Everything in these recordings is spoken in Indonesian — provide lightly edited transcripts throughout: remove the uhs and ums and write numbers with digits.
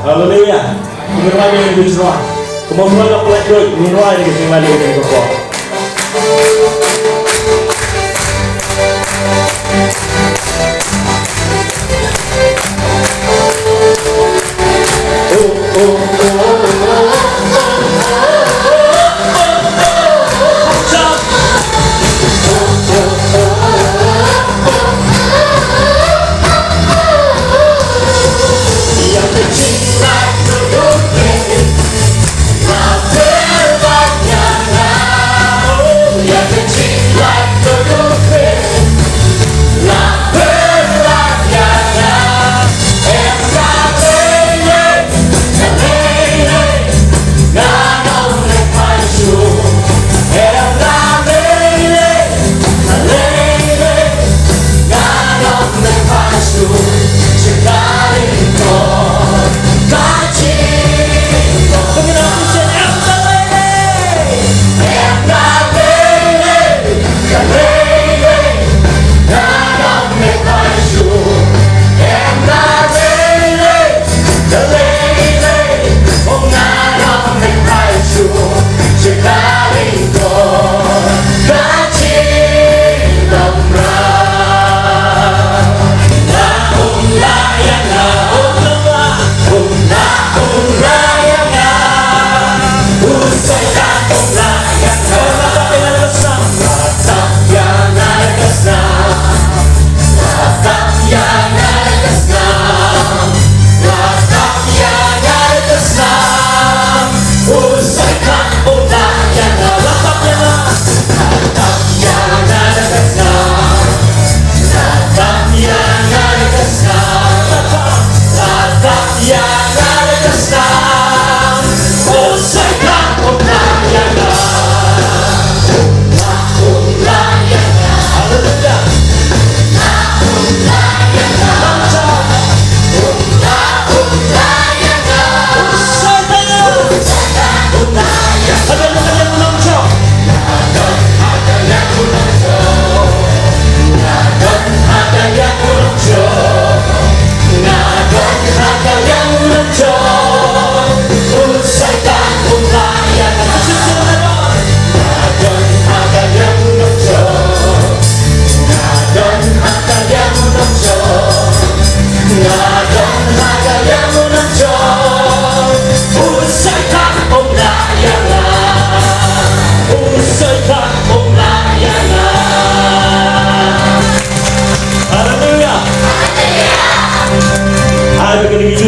Haleluya. Mengenai yang dijual. Kemampuan apa lagi? Mengenai yang dijual yang berkuah.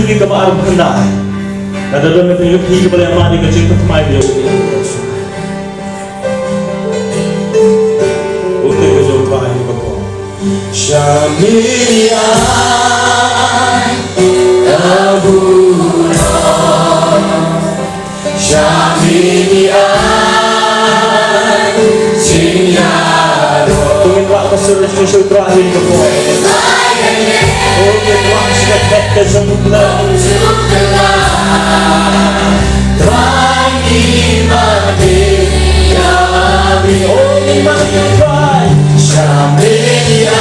Hindi ka maaarap handa. Nadadamit ang iyong higit pala yung mani ka siyang kumain niyo. Unti ko siya upakan niyo ba ko? Siya'y kaburan, siya'y sinyado. Tungin ba ako sa siya siya utrahin ko po? Ungin wang sikat ka sa muklang Tuhan imani kami Ungin magkakay Siya'y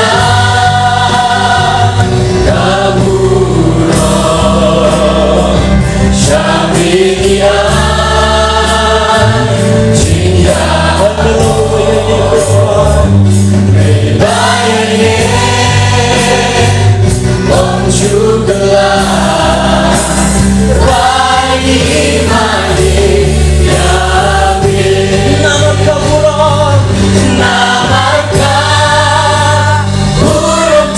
kaburan Siya'y sinyado. Hallelujah, Lord. May bayan Syukurlah Rai imani kami Nama kaburang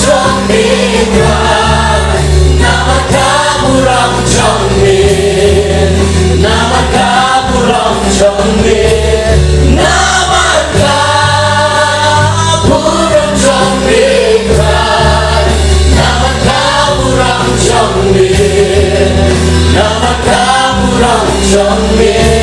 jombiran Nama kaburang jombir Nama kaburang jombir Nama kaburang jombiran Nama kaburang jombir Nama kaburang jombir